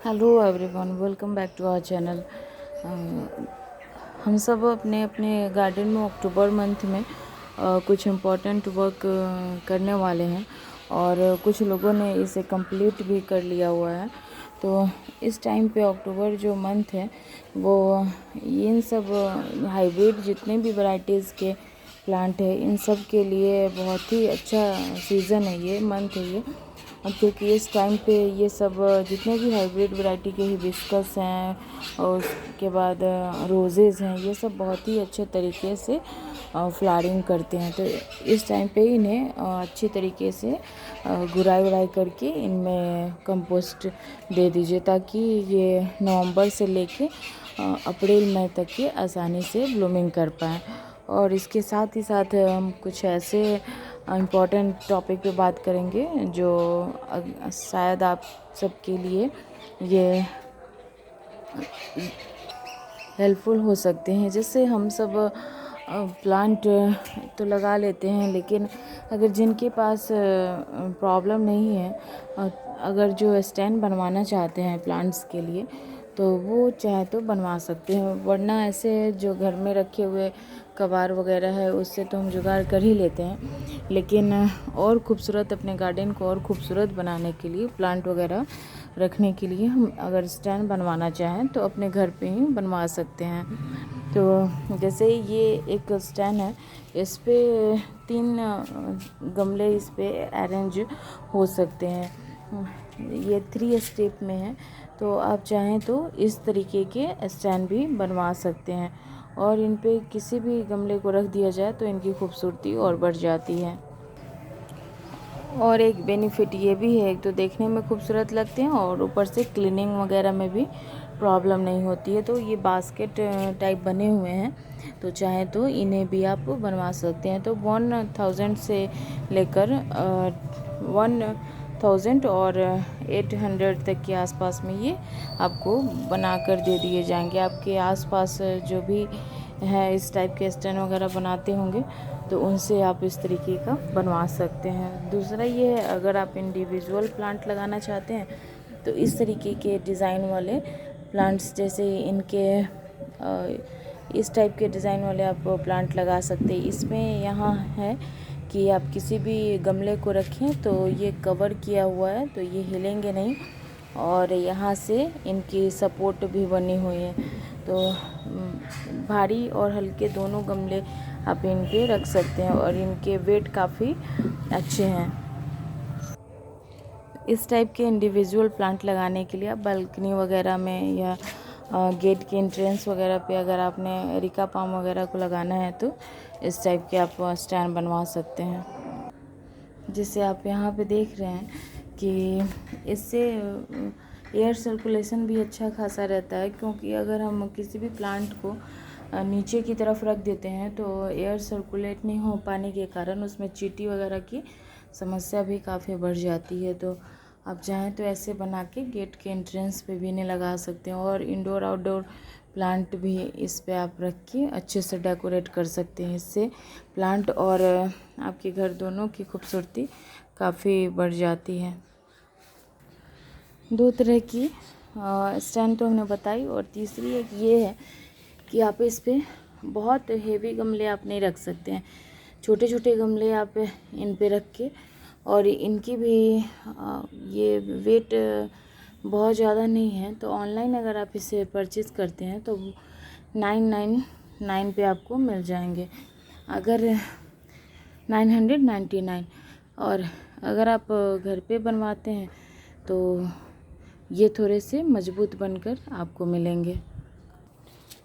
Hello everyone, welcome back to our channel. हम सब अपने अपने गार्डन में अक्टूबर मंथ में कुछ इम्पोर्टेंट वर्क करने वाले हैं और कुछ लोगों ने इसे कंप्लीट भी कर लिया हुआ है। तो इस टाइम पे अक्टूबर जो मंथ है वो इन सब हाइब्रिड जितने भी वैरायटीज़ के प्लांट है इन सब के लिए बहुत ही अच्छा सीज़न है, ये मंथ है ये। क्योंकि इस टाइम पे ये सब जितने भी हाइब्रिड वैरायटी के हिबिस्कस हैं और उसके बाद रोजेज़ हैं, ये सब बहुत ही अच्छे तरीके से फ्लावरिंग करते हैं। तो इस टाइम पे इन्हें अच्छी तरीके से गुड़ाई वुड़ाई करके इनमें कंपोस्ट दे दीजिए ताकि ये नवंबर से लेके अप्रैल मई तक ये आसानी से ब्लूमिंग कर पाएँ। और इसके साथ ही साथ हम कुछ ऐसे इम्पॉर्टेंट टॉपिक पे बात करेंगे जो शायद आप सबके लिए ये हेल्पफुल हो सकते हैं। जैसे हम सब प्लांट तो लगा लेते हैं, लेकिन अगर जिनके पास प्रॉब्लम नहीं है, अगर जो स्टैंड बनवाना चाहते हैं प्लांट्स के लिए तो वो चाहे तो बनवा सकते हैं, वरना ऐसे जो घर में रखे हुए कबार वगैरह है उससे तो हम जुगाड़ कर ही लेते हैं। लेकिन और ख़ूबसूरत अपने गार्डन को और ख़ूबसूरत बनाने के लिए प्लांट वगैरह रखने के लिए हम अगर स्टैंड बनवाना चाहें तो अपने घर पे ही बनवा सकते हैं। तो जैसे ये एक स्टैंड है, इस पे 3 गमले इस पे अरेंज हो सकते हैं। ये 3 स्टेप में है, तो आप चाहें तो इस तरीके के स्टैंड भी बनवा सकते हैं और इन पे किसी भी गमले को रख दिया जाए तो इनकी खूबसूरती और बढ़ जाती है। और एक बेनिफिट ये भी है, एक तो देखने में खूबसूरत लगते हैं और ऊपर से क्लीनिंग वगैरह में भी प्रॉब्लम नहीं होती है। तो ये बास्केट टाइप बने हुए हैं, तो चाहे तो इन्हें भी आप बनवा सकते हैं। तो 1000 से लेकर 1000 और 800 तक के आसपास में ये आपको बना कर दे दिए जाएंगे। आपके आसपास जो भी है इस टाइप के स्टैंड वगैरह बनाते होंगे तो उनसे आप इस तरीके का बनवा सकते हैं। दूसरा ये है, अगर आप इंडिविजुअल प्लांट लगाना चाहते हैं तो इस तरीके के डिज़ाइन वाले प्लांट्स, जैसे इनके इस टाइप के डिज़ाइन वाले आप प्लांट लगा सकते हैं। इसमें यहाँ है कि आप किसी भी गमले को रखें तो ये कवर किया हुआ है, तो ये हिलेंगे नहीं और यहाँ से इनकी सपोर्ट भी बनी हुई है। तो भारी और हल्के दोनों गमले आप इन पे रख सकते हैं और इनके वेट काफ़ी अच्छे हैं। इस टाइप के इंडिविजुअल प्लांट लगाने के लिए आप बालकनी वगैरह में या गेट के एंट्रेंस वगैरह पे अगर आपने एरिका पाम वगैरह को लगाना है तो इस टाइप के आप स्टैंड बनवा सकते हैं। जिससे आप यहाँ पे देख रहे हैं कि इससे एयर सर्कुलेशन भी अच्छा खासा रहता है, क्योंकि अगर हम किसी भी प्लांट को नीचे की तरफ रख देते हैं तो एयर सर्कुलेट नहीं हो पाने के कारण उसमें चींटी वगैरह की समस्या भी काफ़ी बढ़ जाती है। तो आप चाहें तो ऐसे बना के गेट के एंट्रेंस पे भी इन्हें लगा सकते हैं और इंडोर आउटडोर प्लांट भी इस पे आप रख के अच्छे से डेकोरेट कर सकते हैं। इससे प्लांट और आपके घर दोनों की खूबसूरती काफ़ी बढ़ जाती है। 2 तरह की स्टैंड तो हमने बताई, और तीसरी एक ये है कि आप इस पे बहुत हेवी गमले आप नहीं रख सकते हैं। छोटे छोटे गमले आप इन पे रख के, और इनकी भी ये वेट बहुत ज़्यादा नहीं है, तो ऑनलाइन अगर आप इसे परचेज़ करते हैं तो 999 पे आपको मिल जाएंगे, अगर 999। और अगर आप घर पे बनवाते हैं तो ये थोड़े से मजबूत बनकर आपको मिलेंगे।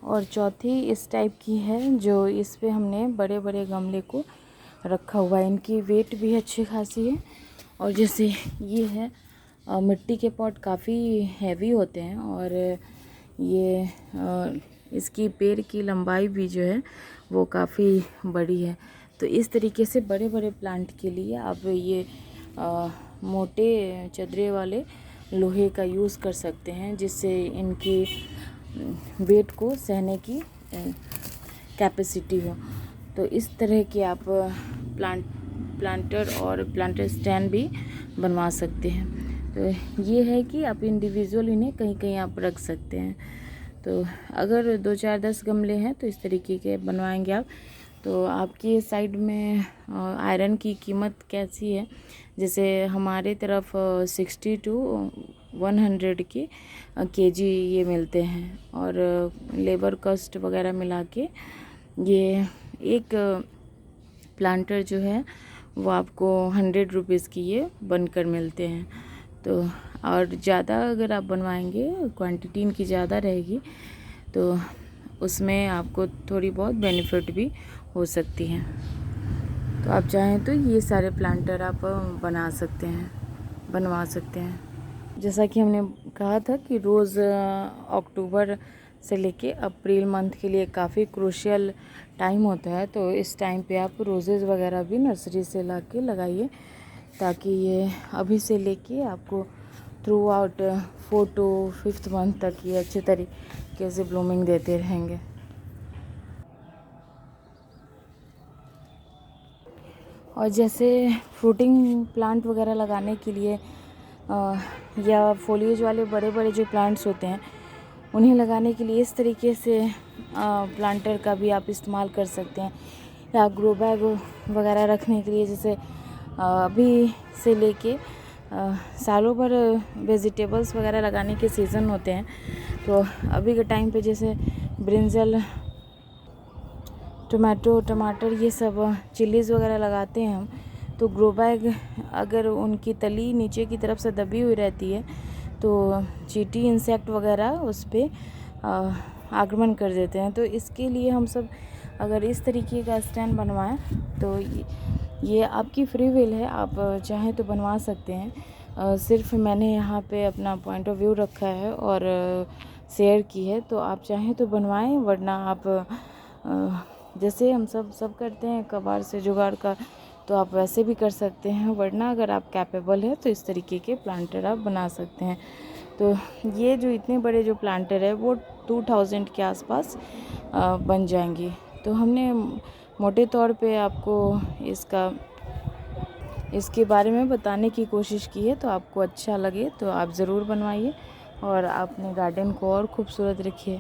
और चौथी इस टाइप की है, जो इस पे हमने बड़े बड़े गमले को रखा हुआ है। इनकी वेट भी अच्छी खासी है, और जैसे ये है मिट्टी के पॉट काफ़ी हैवी होते हैं और ये इसकी पेड़ की लंबाई भी जो है वो काफ़ी बड़ी है। तो इस तरीके से बड़े बड़े प्लांट के लिए आप ये मोटे चदरे वाले लोहे का यूज़ कर सकते हैं, जिससे इनकी वेट को सहने की कैपेसिटी हो। तो इस तरह के आप प्लांटर और प्लांटर स्टैंड भी बनवा सकते हैं। तो ये है कि आप इंडिविजुअल इन्हें कहीं कहीं आप रख सकते हैं। तो अगर 2 4 10 गमले हैं तो इस तरीके के बनवाएंगे आप। तो आपकी साइड में आयरन की कीमत कैसी है? जैसे हमारे तरफ 60 टू 100 की केजी ये मिलते हैं, और लेबर कॉस्ट वगैरह मिला के ये एक प्लांटर जो है वो आपको 100 रुपीज़ की ये बनकर मिलते हैं। तो और ज़्यादा अगर आप बनवाएंगे, क्वांटिटी इनकी ज़्यादा रहेगी, तो उसमें आपको थोड़ी बहुत बेनिफिट भी हो सकती है। तो आप चाहें तो ये सारे प्लांटर आप बनवा सकते हैं। जैसा कि हमने कहा था कि रोज़ अक्टूबर से लेके अप्रैल मंथ के लिए काफ़ी क्रूशियल टाइम होता है। तो इस टाइम पे आप रोजेज़ वगैरह भी नर्सरी से ला के लगाइए, ताकि ये अभी से लेके आपको through out 4 to 5th month तक ये अच्छे तरीके से ब्लूमिंग देते रहेंगे। और जैसे फ्रूटिंग प्लांट वगैरह लगाने के लिए या फोलिएज वाले बड़े बड़े जो प्लांट्स होते हैं उन्हें लगाने के लिए इस तरीके से प्लांटर का भी आप इस्तेमाल कर सकते हैं, या ग्रो बैग वगैरह रखने के लिए। जैसे अभी से लेके सालों भर वेजिटेबल्स वगैरह लगाने के सीज़न होते हैं। तो अभी के टाइम पे जैसे ब्रिंजल, टमाटो, टमाटर, ये सब चिलीज़ वगैरह लगाते हैं हम, तो ग्रो बैग अगर उनकी तली नीचे की तरफ से दबी हुई रहती है तो चींटी, इंसेक्ट वगैरह उस पर आक्रमण कर देते हैं। तो इसके लिए हम सब अगर इस तरीके का स्टैंड बनवाएं तो ये आपकी फ्री विल है, आप चाहें तो बनवा सकते हैं। सिर्फ मैंने यहाँ पे अपना पॉइंट ऑफ व्यू रखा है और शेयर की है। तो आप चाहें तो बनवाएं, वरना आप जैसे हम सब करते हैं कबाड़ से जुगाड़ का, तो आप वैसे भी कर सकते हैं। वरना अगर आप कैपेबल है तो इस तरीके के प्लांटर आप बना सकते हैं। तो ये जो इतने बड़े जो प्लांटर है वो 2000 के आसपास बन जाएंगी। तो हमने मोटे तौर पे आपको इसके बारे में बताने की कोशिश की है। तो आपको अच्छा लगे तो आप ज़रूर बनवाइए और अपने गार्डन को और खूबसूरत रखिए।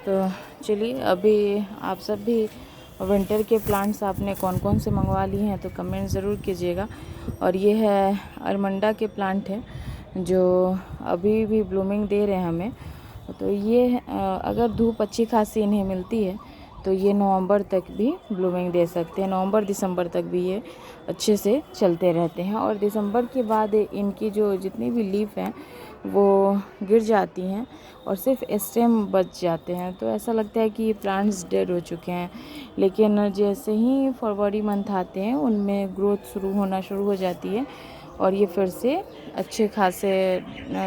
तो चलिए, अभी आप सब भी विंटर के प्लांट्स आपने कौन कौन से मंगवा लिए हैं तो कमेंट ज़रूर कीजिएगा। और ये है अरमंडा के प्लांट हैं जो अभी भी ब्लूमिंग दे रहे हैं हमें। तो ये अगर धूप अच्छी खासी इन्हें मिलती है तो ये नवंबर तक भी ब्लूमिंग दे सकते हैं। नवंबर दिसंबर तक भी ये अच्छे से चलते रहते हैं। और दिसंबर के बाद इनकी जो जितनी भी लीफ हैं वो गिर जाती हैं और सिर्फ स्टेम बच जाते हैं। तो ऐसा लगता है कि ये प्लांट्स डेड हो चुके हैं। लेकिन जैसे ही फरवरी मंथ आते हैं उनमें ग्रोथ होना शुरू हो जाती है और ये फिर से अच्छे खासे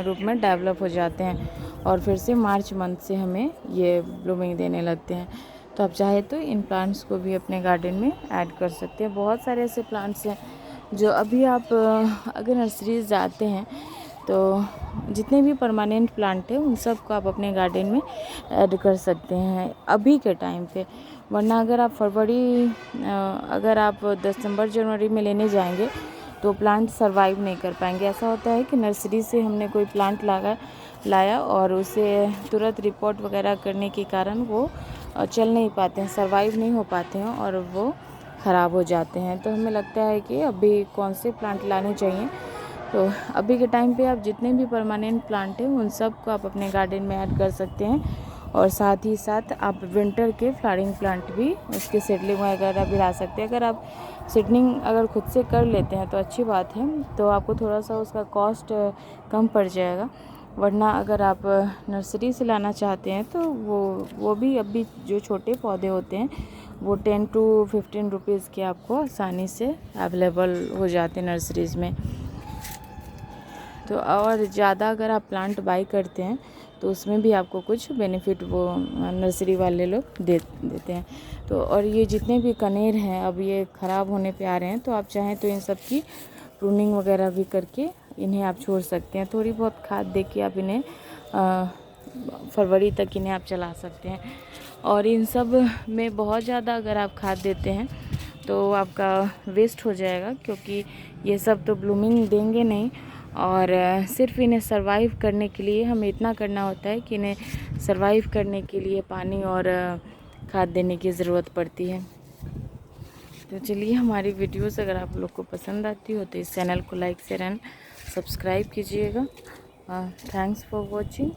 रूप में डेवलप हो जाते हैं और फिर से मार्च मंथ से हमें ये ब्लूमिंग देने लगते हैं। तो आप चाहे तो इन प्लांट्स को भी अपने गार्डन में ऐड कर सकते हैं। बहुत सारे ऐसे प्लांट्स हैं जो अभी आप अगर नर्सरीज जाते हैं तो जितने भी परमानेंट प्लांट हैं उन सब को आप अपने गार्डन में ऐड कर सकते हैं अभी के टाइम पे। वरना अगर आप अगर आप दिसंबर जनवरी में लेने जाएंगे तो प्लांट सरवाइव नहीं कर पाएंगे। ऐसा होता है कि नर्सरी से हमने कोई प्लांट लाया और उसे तुरंत रिपोर्ट वगैरह करने के कारण वो चल नहीं पाते हैं, सरवाइव नहीं हो पाते हैं और वो ख़राब हो जाते हैं। तो हमें लगता है कि अभी कौन से प्लांट लाने चाहिए। तो अभी के टाइम पे आप जितने भी परमानेंट प्लांट हैं उन सब को आप अपने गार्डन में ऐड कर सकते हैं। और साथ ही साथ आप विंटर के फ्लावरिंग प्लांट भी, उसके सीडलिंग वगैरह भी ला सकते हैं। अगर आप सीडलिंग अगर खुद से कर लेते हैं तो अच्छी बात है, तो आपको थोड़ा सा उसका कॉस्ट कम पड़ जाएगा। वरना अगर आप नर्सरी से लाना चाहते हैं तो वो भी अभी जो छोटे पौधे होते हैं वो 10 to 15 रुपीज़ के आपको आसानी से अवेलेबल हो जाते हैं नर्सरीज़ में। तो और ज़्यादा अगर आप प्लांट बाई करते हैं तो उसमें भी आपको कुछ बेनिफिट वो नर्सरी वाले लोग देते हैं। तो और ये जितने भी कनेर हैं अब ये ख़राब होने पे आ रहे हैं, तो आप चाहें तो इन सब की प्रूनिंग वगैरह भी करके इन्हें आप छोड़ सकते हैं। थोड़ी बहुत खाद दे के आप इन्हें फरवरी तक इन्हें आप चला सकते हैं। और इन सब में बहुत ज़्यादा अगर आप खाद देते हैं तो आपका वेस्ट हो जाएगा, क्योंकि ये सब तो ब्लूमिंग देंगे नहीं और सिर्फ इन्हें सरवाइव करने के लिए हमें इतना करना होता है कि इन्हें सरवाइव करने के लिए पानी और खाद देने की ज़रूरत पड़ती है। तो चलिए, हमारी वीडियोस अगर आप लोग को पसंद आती हो तो इस चैनल को लाइक शेयर एंड सब्सक्राइब कीजिएगा। Thanks for watching.